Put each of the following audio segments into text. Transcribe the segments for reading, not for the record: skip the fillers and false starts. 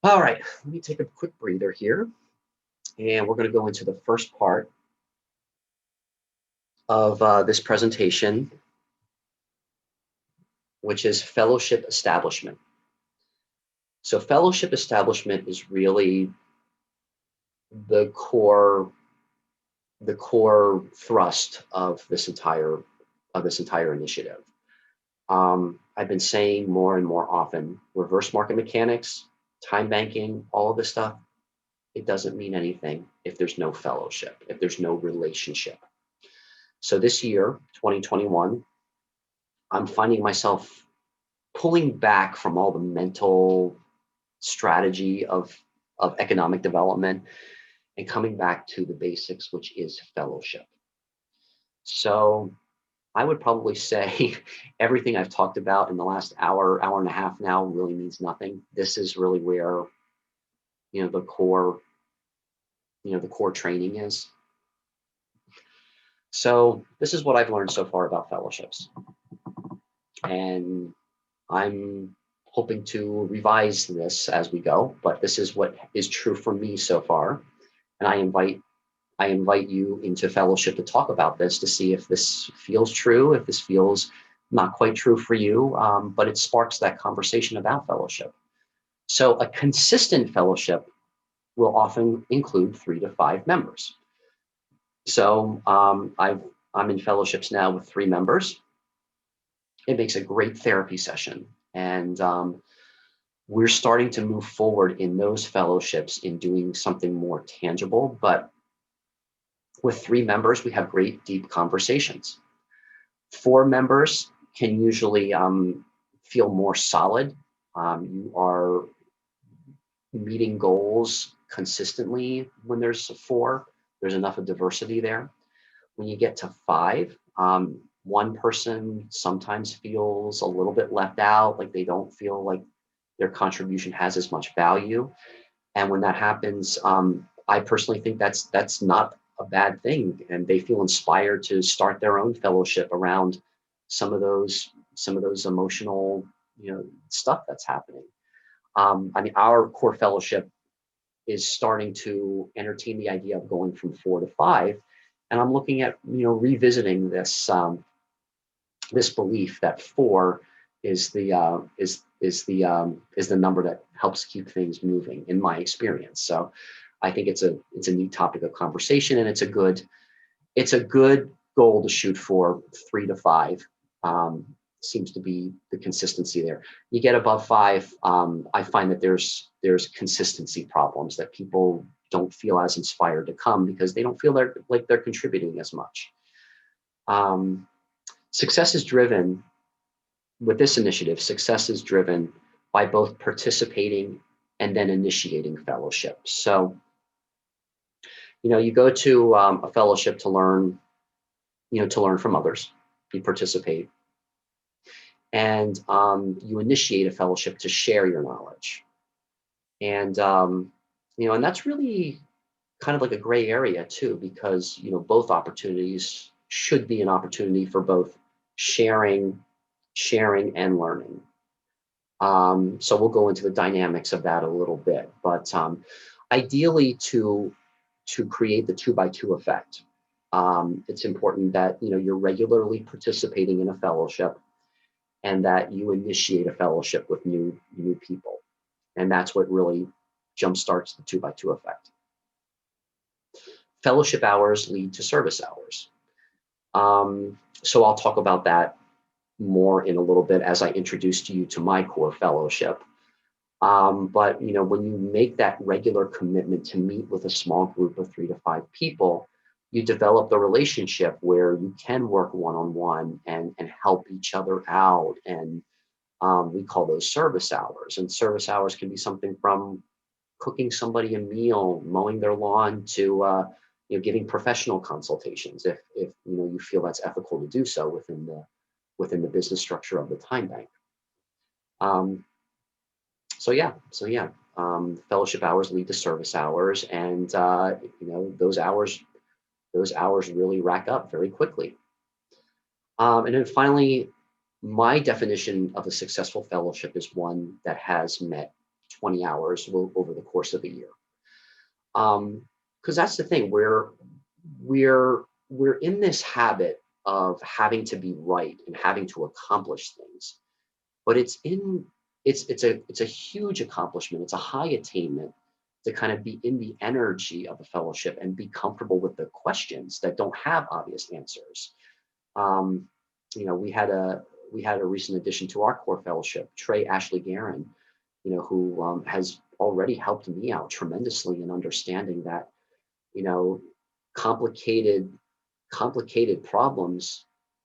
All right, let me take a quick breather here, and we're going to go into the first part of this presentation, which is fellowship establishment. So fellowship establishment is really the core, the core thrust of this entire initiative. I've been saying more and more often, reverse market mechanics, time banking, all of this stuff, it doesn't mean anything if there's no fellowship, if there's no relationship. So this year, 2021, I'm finding myself pulling back from all the mental strategy of economic development and coming back to the basics, which is fellowship. So I would probably say everything I've talked about in the last hour, hour and a half now really means nothing. This is really where, you know, the core, the core training is. So this is what I've learned so far about fellowships. And I'm hoping to revise this as we go, but this is what is true for me so far. And I invite you into fellowship to talk about this to see if this feels true, if this feels not quite true for you, but it sparks that conversation about fellowship. So a consistent fellowship will often include 3 to 5 members. So I'm in fellowships now with 3 members. It makes a great therapy session. And we're starting to move forward in those fellowships in doing something more tangible. But with 3 members, we have great deep conversations. 4 members can usually feel more solid. You are meeting goals consistently when there's 4. There's enough of diversity there. When you get to 5, one person sometimes feels a little bit left out, like they don't feel like their contribution has as much value. And when that happens, I personally think that's not a bad thing, and they feel inspired to start their own fellowship around some of those emotional, stuff that's happening. I mean, our core fellowship is starting to entertain the idea of going from 4 to 5, and I'm looking at revisiting this belief that 4 is the number that helps keep things moving in my experience. So I think it's a neat topic of conversation, and it's a good goal to shoot for. 3 to 5 seems to be the consistency there. You get above 5, I find that there's consistency problems, that people don't feel as inspired to come because they don't feel like they're contributing as much. Success is driven with this initiative. Success is driven by both participating and then initiating fellowship. So, you go to a fellowship to learn, to learn from others. You participate, and you initiate a fellowship to share your knowledge. And and that's really kind of like a gray area too, because both opportunities should be an opportunity for both sharing, sharing and learning. So we'll go into the dynamics of that a little bit, but ideally to create the 2 by 2 effect, it's important that you're regularly participating in a fellowship, and that you initiate a fellowship with new people, and that's what really jumpstarts the 2 by 2 effect. Fellowship hours lead to service hours. So I'll talk about that more in a little bit as I introduce you to my core fellowship. But when you make that regular commitment to meet with a small group of 3 to 5 people, you develop the relationship where you can work one-on-one and help each other out. And we call those service hours. And service hours can be something from cooking somebody a meal, mowing their lawn, to giving professional consultations if you feel that's ethical to do so within the business structure of the time bank. Um, so fellowship hours lead to service hours, and those hours really rack up very quickly. And then finally, my definition of a successful fellowship is one that has met 20 hours over the course of a year. Because that's the thing, we're we're in this habit of having to be right and having to accomplish things, but it's a huge accomplishment. It's a high attainment to kind of be in the energy of a fellowship and be comfortable with the questions that don't have obvious answers. Um, we had a recent addition to our core fellowship, Trey Ashley Guerin, who has already helped me out tremendously in understanding that, you know, complicated complicated problems,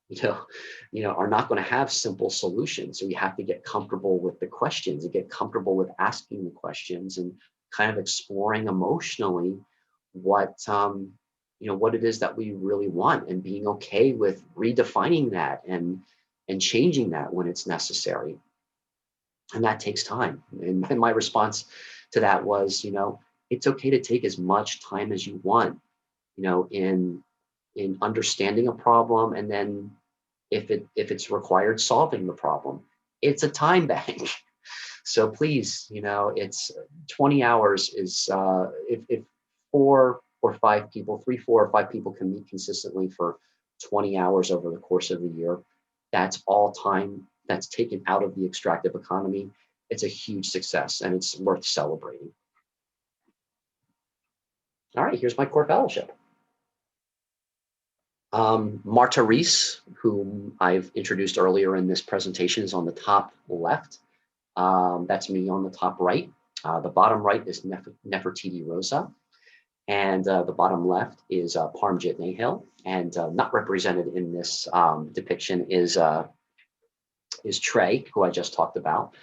you know, are not going to have simple solutions. So you have to get comfortable with the questions and get comfortable with asking the questions and kind of exploring emotionally what what it is that we really want, and being okay with redefining that and changing that when it's necessary. And that takes time. And my response to that was, it's okay to take as much time as you want, in understanding a problem, and then if it's required, solving the problem. It's a time bank. So please, it's 20 hours is if 4 or 5 people, 3, 4, or 5 people can meet consistently for 20 hours over the course of the year. That's all time that's taken out of the extractive economy. It's a huge success and it's worth celebrating. All right, here's my core fellowship. Marta Reese, whom I've introduced earlier in this presentation, is on the top left. That's me on the top right. The bottom right is Nefertiti Rosa. And the bottom left is Parmjit Nahil. And not represented in this depiction is Trey, who I just talked about,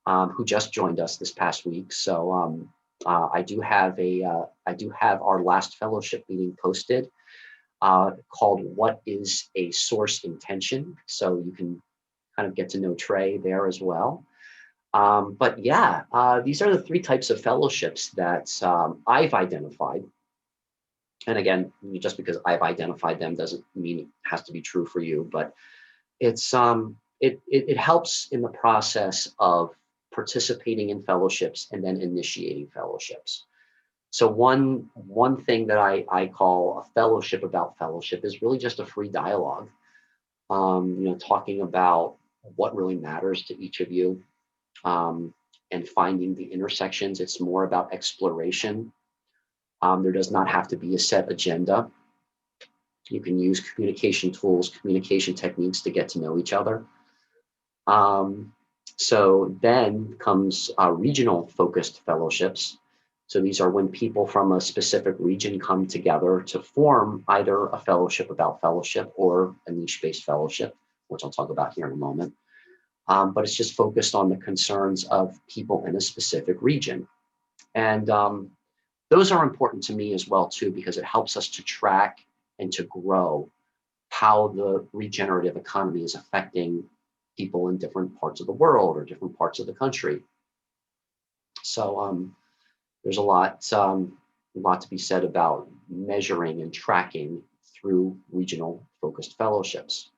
who just joined us this past week. So I do have our last fellowship meeting posted, called "What is a Source Intention?" So you can kind of get to know Trey there as well. But yeah, these are the 3 types of fellowships that I've identified. And again, just because I've identified them doesn't mean it has to be true for you. But it helps in the process of participating in fellowships and then initiating fellowships. So one thing that I call a fellowship about fellowship is really just a free dialogue. Talking about what really matters to each of you, and finding the intersections. It's more about exploration. There does not have to be a set agenda. You can use communication tools, communication techniques to get to know each other. So then comes regional focused fellowships. So these are when people from a specific region come together to form either a fellowship about fellowship or a niche-based fellowship, which I'll talk about here in a moment. But it's just focused on the concerns of people in a specific region. And those are important to me as well, too, because it helps us to track and to grow how the regenerative economy is affecting people in different parts of the world or different parts of the country. So there's a lot to be said about measuring and tracking through regional focused fellowships.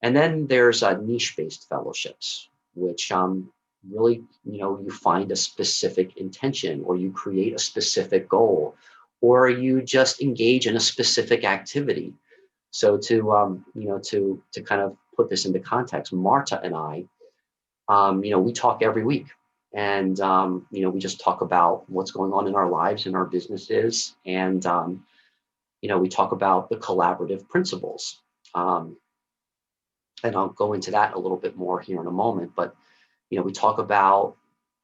And then there's niche-based fellowships, which really, you find a specific intention, or you create a specific goal, or you just engage in a specific activity. So to kind of put this into context, Marta and I, we talk every week, and we just talk about what's going on in our lives and our businesses, and we talk about the collaborative principles. And I'll go into that a little bit more here in a moment. But we talk about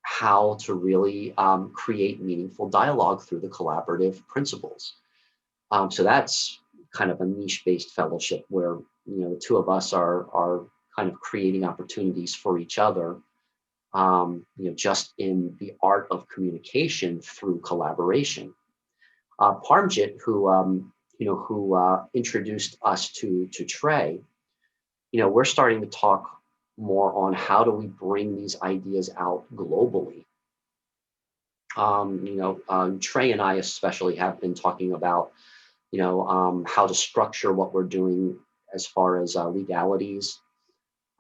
how to really create meaningful dialogue through the collaborative principles. So that's kind of a niche-based fellowship where the 2 of us are kind of creating opportunities for each other, just in the art of communication through collaboration. Parmjit, who introduced us to Trey, we're starting to talk more on how do we bring these ideas out globally. Trey and I especially have been talking about, how to structure what we're doing as far as legalities,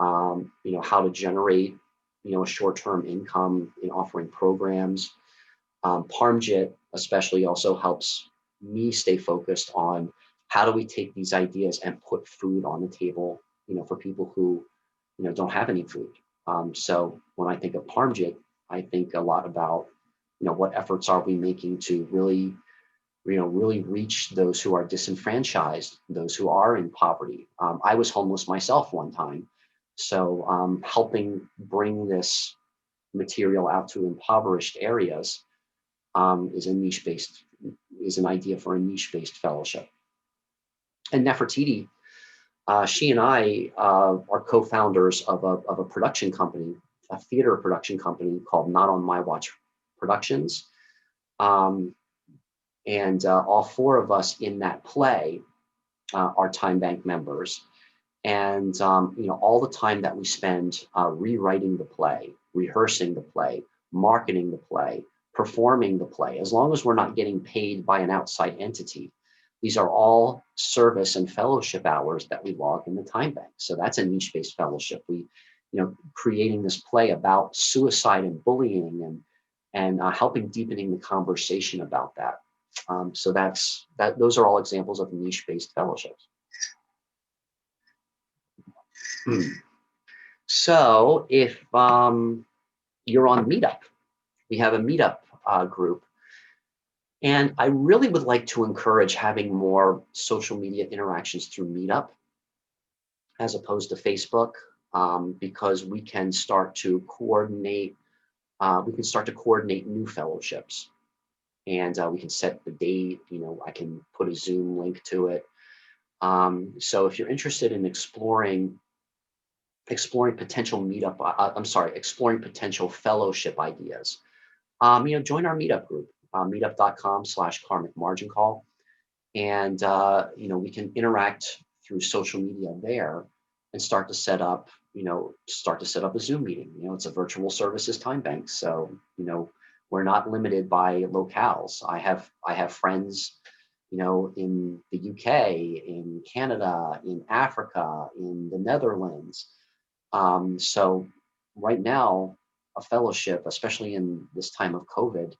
how to generate a short-term income in offering programs. Parmjit especially also helps me stay focused on how do we take these ideas and put food on the table, for people who, don't have any food. So when I think of Parmjit, I think a lot about, what efforts are we making to really, really reach those who are disenfranchised, those who are in poverty. I was homeless myself one time. So helping bring this material out to impoverished areas is a niche-based, is an idea for a niche-based fellowship. And Nefertiti, she and I are co-founders of a production company, a theater production company called Not on My Watch Productions. And all four of us in that play are Time Bank members. And all the time that we spend rewriting the play, rehearsing the play, marketing the play, performing the play, as long as we're not getting paid by an outside entity, these are all service and fellowship hours that we log in the Time Bank. So that's a niche-based fellowship. We, creating this play about suicide and bullying and helping deepening the conversation about that. So that's that. Those are all examples of niche-based fellowships. So if you're on Meetup, we have a Meetup group. And I really would like to encourage having more social media interactions through Meetup as opposed to Facebook, because we can start to coordinate. New fellowships, and we can set the date. I can put a Zoom link to it. So if you're interested in exploring potential Meetup, exploring potential fellowship ideas, join our Meetup group, meetup.com/karmic margin call. And, we can interact through social media there and start to set up a Zoom meeting. It's a virtual services time bank. So, we're not limited by locales. I have friends, in the UK, in Canada, in Africa, in the Netherlands. So right now, a fellowship, especially in this time of COVID,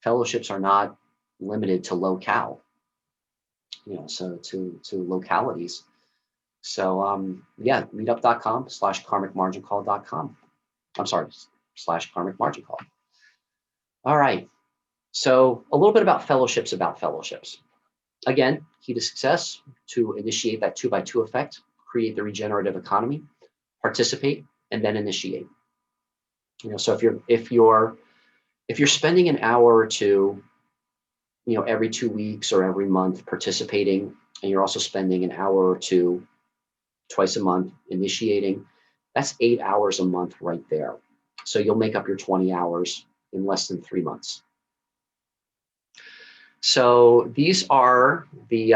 fellowships are not limited to locale, so to localities. So yeah, meetup.com/karmicmargincall.com. I'm sorry, /karmicmargincall. All right. So a little bit about fellowships. Again, key to success: to initiate that 2x2 effect, create the regenerative economy, participate, and then initiate. So if you're spending an hour or two, every 2 weeks or every month participating, and you're also spending an hour or two twice a month initiating, that's 8 hours a month right there. So you'll make up your 20 hours in less than 3 months. So these are the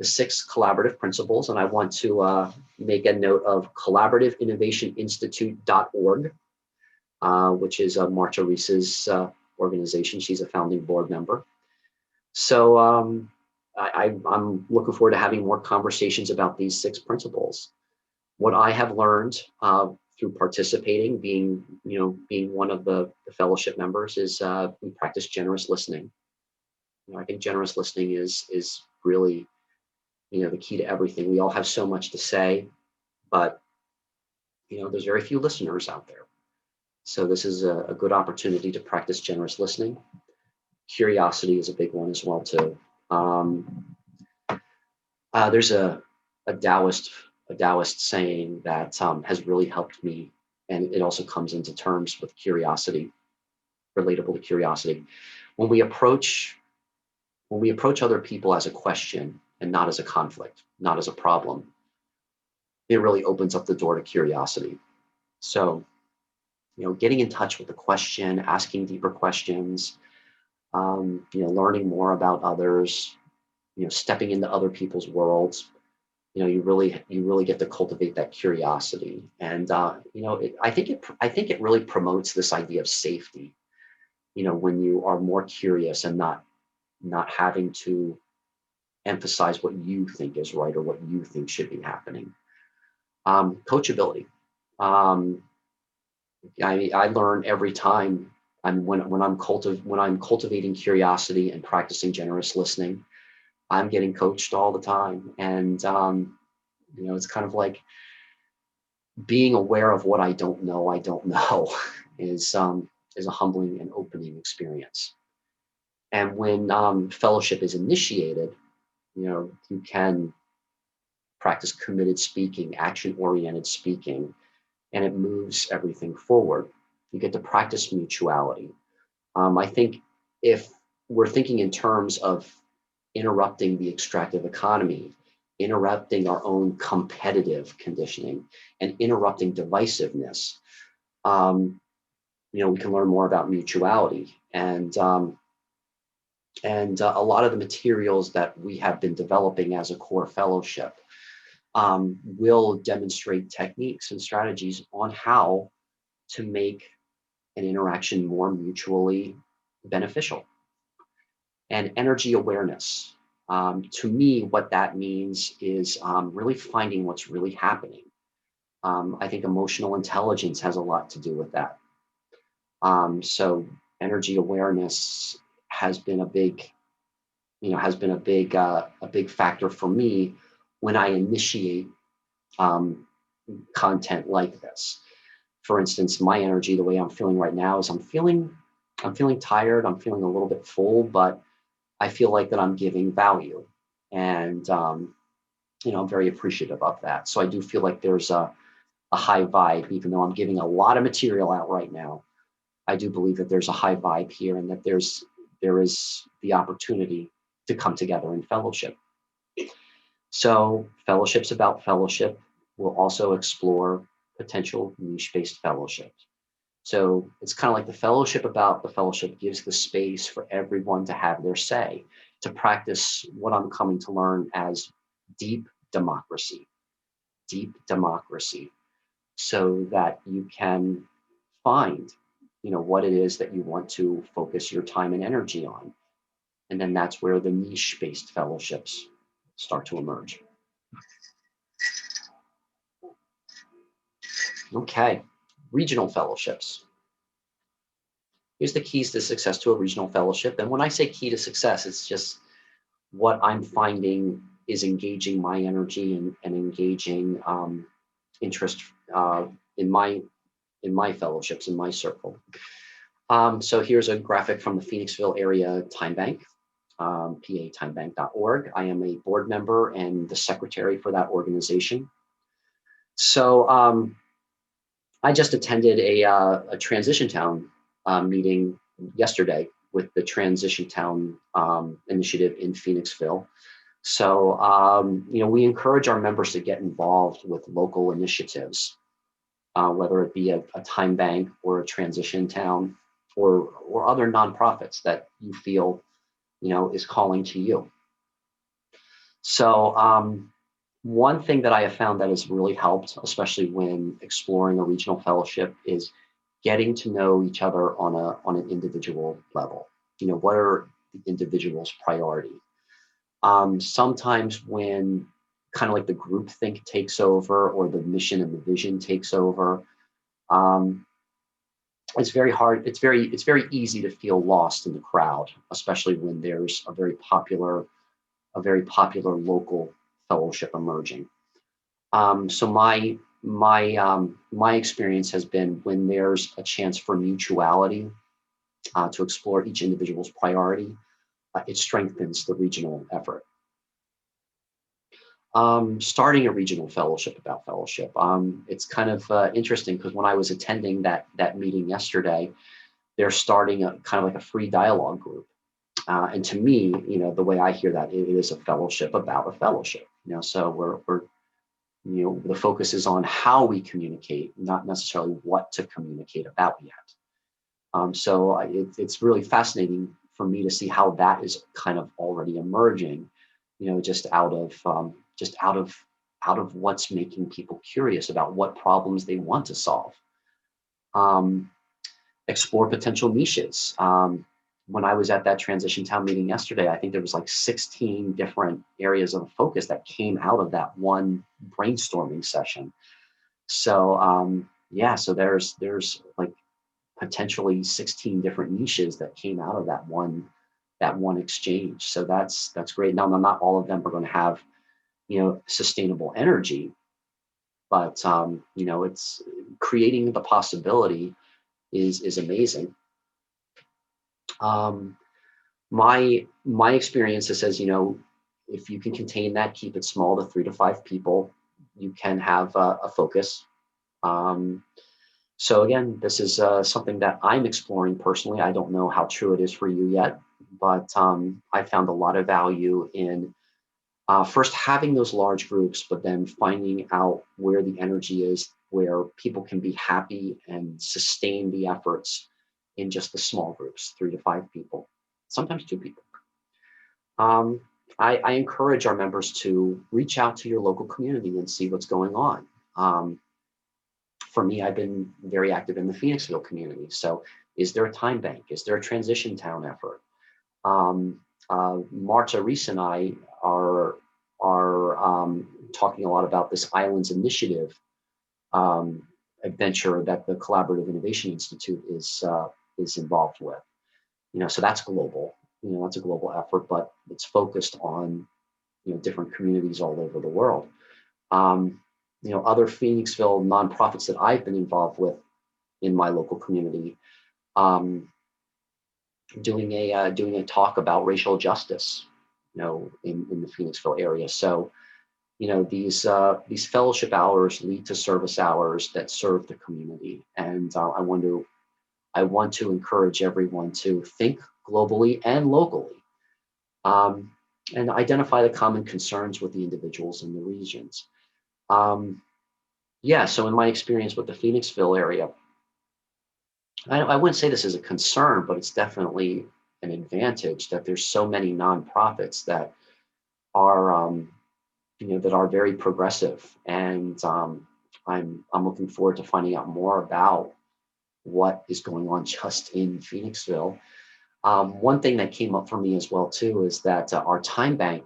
6 collaborative principles, and I want to make a note of collaborativeinnovationinstitute.org, which is Marcia Reese's organization. She's a founding board member. So I'm looking forward to having more conversations about these 6 principles. What I have learned through participating, being one of the fellowship members, is we practice generous listening. I think generous listening is really the key to everything. We all have so much to say, but there's very few listeners out there. So this is a good opportunity to practice generous listening. Curiosity is a big one as well too. There's a Taoist saying that has really helped me, and it also comes into terms with curiosity, relatable to curiosity. When we approach other people as a question and not as a conflict, not as a problem, it really opens up the door to curiosity. So, getting in touch with the question, asking deeper questions, learning more about others, stepping into other people's worlds, you really get to cultivate that curiosity. And, I think it really promotes this idea of safety, when you are more curious and not having to emphasize what you think is right or what you think should be happening. Coachability. I learn every time. When I'm cultivating curiosity and practicing generous listening, I'm getting coached all the time. And it's kind of like being aware of what I don't know is a humbling and opening experience. And when fellowship is initiated, you can practice committed speaking, action oriented speaking, and it moves everything forward. You get to practice mutuality. I think if we're thinking in terms of interrupting the extractive economy, interrupting our own competitive conditioning, and interrupting divisiveness, um, we can learn more about mutuality. And a lot of the materials that we have been developing as a core fellowship will demonstrate techniques and strategies on how to make an interaction more mutually beneficial. And energy awareness. To me, what that means is really finding what's really happening. I think emotional intelligence has a lot to do with that. So energy awareness has been a big factor for me when I initiate um, content like this. For instance, my energy, the way I'm feeling right now is I'm feeling tired. I'm feeling a little bit full, but I feel like that I'm giving value, and I'm very appreciative of that. So I do feel like there's a high vibe, even though I'm giving a lot of material out right now. I do believe that there's a high vibe here, and that there is the opportunity to come together in fellowship. So fellowships about fellowship will also explore potential niche-based fellowships. So it's kind of like the fellowship about the fellowship gives the space for everyone to have their say, to practice what I'm coming to learn as deep democracy, deep democracy, so that you can find, what it is that you want to focus your time and energy on. And then that's where the niche-based fellowships start to emerge. Okay, regional fellowships. Here's the keys to success to a regional fellowship. And when I say key to success, it's just what I'm finding is engaging my energy and engaging interest in my fellowships, in my circle. So here's a graphic from the Phoenixville area time bank, patimebank.org. I am a board member and the secretary for that organization. So I just attended a Transition Town meeting yesterday with the Transition Town initiative in Phoenixville. So, we encourage our members to get involved with local initiatives, whether it be a time bank or a transition town or other nonprofits that you feel, is calling to you. So, one thing that I have found that has really helped, especially when exploring a regional fellowship, is getting to know each other on an individual level. What are the individual's priority? Sometimes when kind of like the group think takes over or the mission and the vision takes over, um, it's very hard. It's very easy to feel lost in the crowd, especially when there's a very popular local fellowship emerging. So my experience has been when there's a chance for mutuality to explore each individual's priority, it strengthens the regional effort. Starting a regional fellowship about fellowship. It's kind of interesting because when I was attending that meeting yesterday, they're starting a kind of like a free dialogue group. And to me, the way I hear that, it is a fellowship about a fellowship. So we're the focus is on how we communicate, not necessarily what to communicate about yet. So it's really fascinating for me to see how that is kind of already emerging, just out of what's making people curious about what problems they want to solve. Um, Explore potential niches. When I was at that transition town meeting yesterday, I think there was like 16 different areas of focus that came out of that one brainstorming session. So yeah, so there's like potentially 16 different niches that came out of that one exchange. So that's great. Now, not all of them are going to have, sustainable energy, but it's creating the possibility is amazing. Um, my experience says, if you can contain that, keep it small to 3 to 5 people, you can have a focus. Um, so again, this is something that I'm exploring personally. I don't know how true it is for you yet, but I found a lot of value in first having those large groups, but then finding out where the energy is, where people can be happy and sustain the efforts in just the small groups, 3 to 5 people, sometimes 2 people. Um, I encourage our members to reach out to your local community and see what's going on. Um, for me, I've been very active in the Phoenixville community. So, is there a time bank? Is there a transition town effort? Marta Reese and I are talking a lot about this Islands Initiative um, adventure that the Collaborative Innovation Institute is involved with. So that's global. That's a global effort, but it's focused on different communities all over the world. Um, Other Phoenixville nonprofits that I've been involved with in my local community, um, doing a talk about racial justice, in the Phoenixville area. So these fellowship hours lead to service hours that serve the community, and I want to encourage everyone to think globally and locally, um, and identify the common concerns with the individuals in the regions. Um, yeah, so in my experience with the Phoenixville area, I wouldn't say this is a concern, but it's definitely an advantage that there's so many nonprofits that are that are very progressive, and I'm looking forward to finding out more about what is going on just in Phoenixville. One thing that came up for me as well too is that our time bank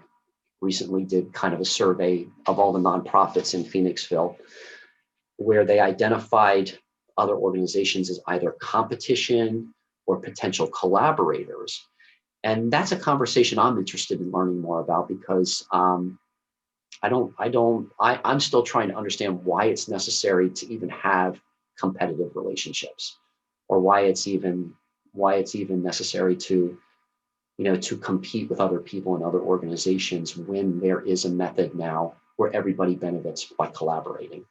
recently did kind of a survey of all the nonprofits in Phoenixville, where they identified other organizations as either competition or potential collaborators. And that's a conversation I'm interested in learning more about, because I'm still trying to understand why it's necessary to even have competitive relationships, or why it's even necessary to compete with other people and other organizations when there is a method now where everybody benefits by collaborating.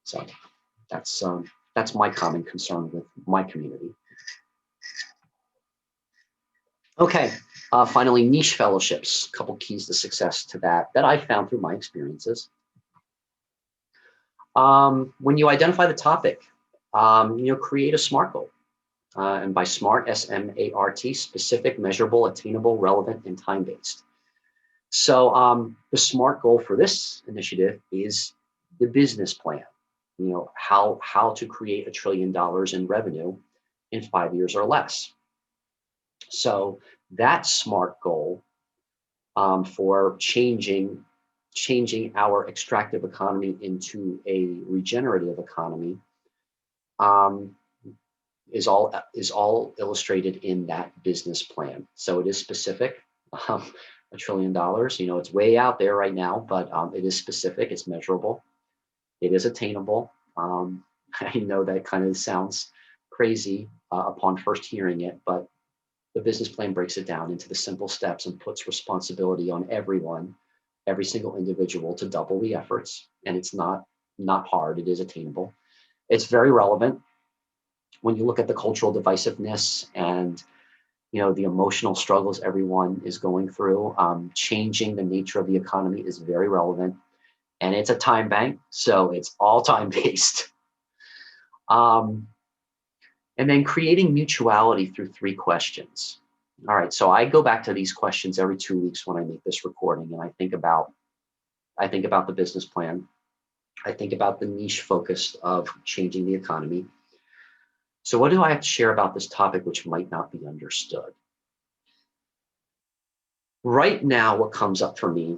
So that's my common concern with my community. Okay, finally, niche fellowships. A couple keys to success to that I found through my experiences. When you identify the topic, create a SMART goal. And by SMART, SMART, specific, measurable, attainable, relevant, and time-based. So the SMART goal for this initiative is the business plan. How to create $1 trillion in revenue in 5 years or less. So that SMART goal, for changing our extractive economy into a regenerative economy, um, is all illustrated in that business plan. So it is specific. $1 trillion, it's way out there right now, but it is specific. It's measurable. It is attainable. I know that kind of sounds crazy upon first hearing it, but the business plan breaks it down into the simple steps and puts responsibility on everyone, every single individual, to double the efforts. And it's not hard. It is attainable. It's very relevant when you look at the cultural divisiveness and the emotional struggles everyone is going through. Changing the nature of the economy is very relevant, and it's a time bank, so it's all time based. um, and then creating mutuality through 3 questions. All right, so I go back to these questions every 2 weeks when I make this recording, and I think about the business plan. I think about the niche focus of changing the economy. So what do I have to share about this topic which might not be understood? Right now, what comes up for me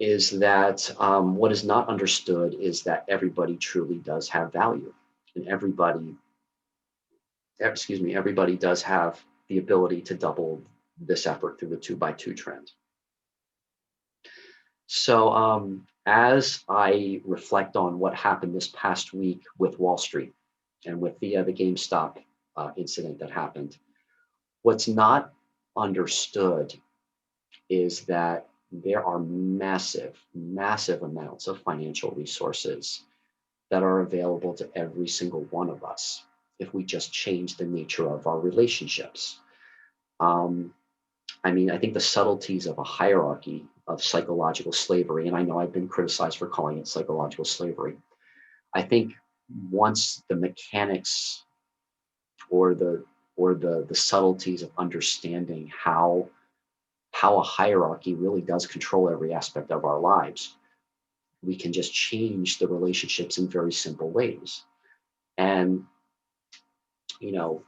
is that what is not understood is that everybody truly does have value. And everybody does have the ability to double this effort through the 2x2 trend. So as I reflect on what happened this past week with Wall Street and with the GameStop incident that happened, what's not understood is that there are massive, massive amounts of financial resources that are available to every single one of us if we just change the nature of our relationships. I mean, I think the subtleties of a hierarchy of psychological slavery, and I know I've been criticized for calling it psychological slavery. I think once the mechanics or the subtleties of understanding how a hierarchy really does control every aspect of our lives, we can just change the relationships in very simple ways. And you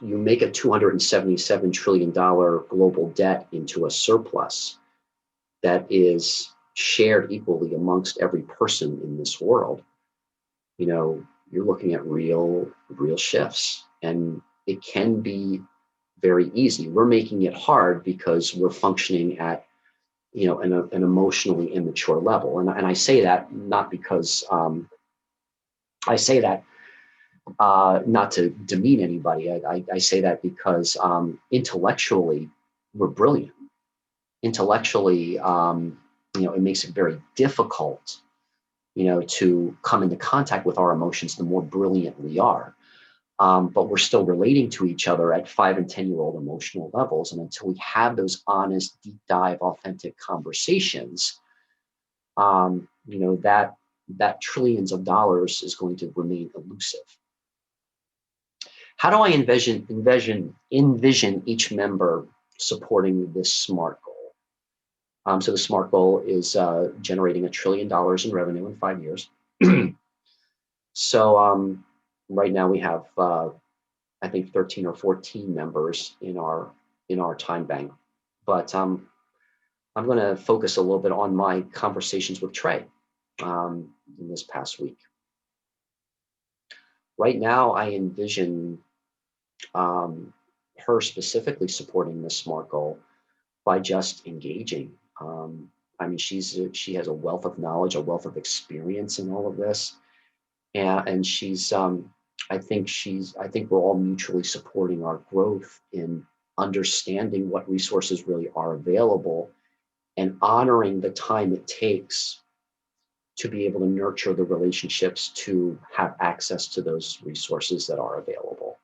make a $277 trillion global debt into a surplus that is shared equally amongst every person in this world. You're looking at real shifts, and it can be very easy. We're making it hard because we're functioning at an emotionally immature level, and I say that not because I say that not to demean anybody. I say that because intellectually we're brilliant. Intellectually, it makes it very difficult, to come into contact with our emotions the more brilliant we are. But we're still relating to each other at 5 and 10-year-old emotional levels. And until we have those honest, deep dive, authentic conversations, that trillions of dollars is going to remain elusive. How do I envision each member supporting this SMART goal? So the SMART goal is generating $1 trillion in revenue in 5 years. So right now we have, I think, 13 or 14 members in our time bank. But I'm going to focus a little bit on my conversations with Trey in this past week. Right now, I envision her specifically supporting this SMART goal by just engaging. I mean, she has a wealth of knowledge, a wealth of experience in all of this, and she's. I think we're all mutually supporting our growth in understanding what resources really are available and honoring the time it takes to be able to nurture the relationships to have access to those resources that are available.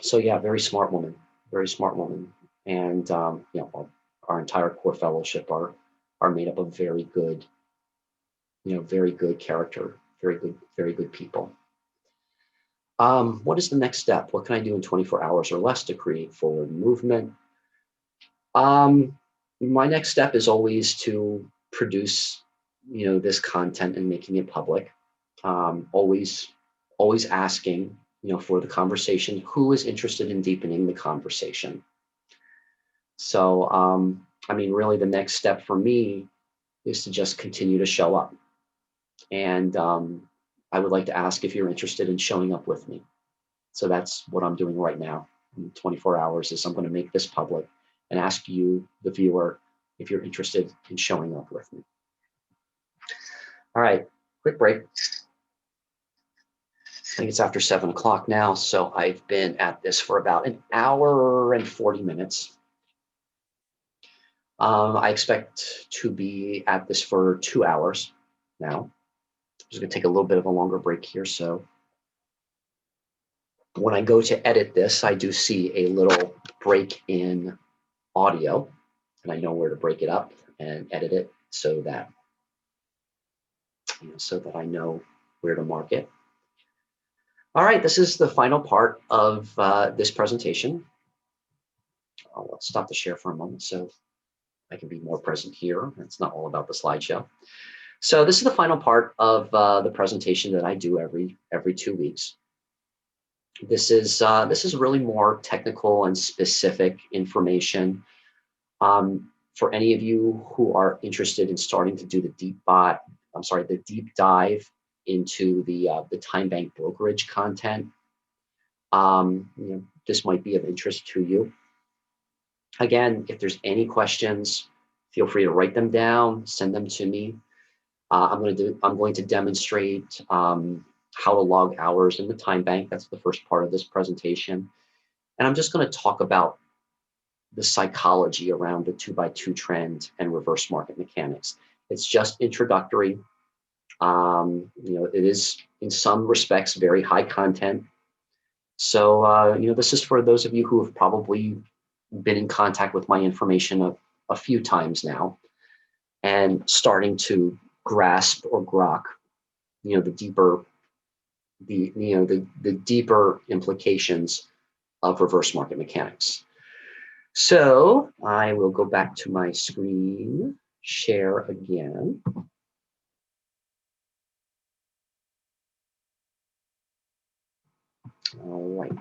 So yeah, very smart woman, and our entire core fellowship are made up of very good character, very good people. What is the next step? What can I do in 24 hours or less to create forward movement? My next step is always to produce, this content and making it public. Always asking, for the conversation, who is interested in deepening the conversation. So, I mean, really the next step for me is to just continue to show up. And I would like to ask if you're interested in showing up with me. So that's what I'm doing right now. In 24 hours is I'm going to make this public and ask you, the viewer, if you're interested in showing up with me. All right, quick break. I think it's after 7 o'clock now, so I've been at this for about an hour and 40 minutes. I expect to be at this for 2 hours now. I'm just going to take a little bit of a longer break here. So when I go to edit this, I do see a little break in audio, and I know where to break it up and edit it so that I know where to mark it. All right, this is the final part of this presentation. I'll stop the share for a moment so I can be more present here. It's not all about the slideshow. So this is the final part of the presentation that I do every 2 weeks. This is really more technical and specific information. For any of you who are interested in starting to do the deep dive into the time bank brokerage content. This might be of interest to you. Again, if there's any questions, feel free to write them down, send them to me. I'm going to demonstrate how to log hours in the time bank. That's the first part of this presentation. And I'm just going to talk about the psychology around the 2x2 trend and reverse market mechanics. It's just introductory. It is in some respects very high content. So, this is for those of you who have probably been in contact with my information a few times now and starting to grasp or grok, the deeper implications of reverse market mechanics. So I will go back to my screen, share again. All right.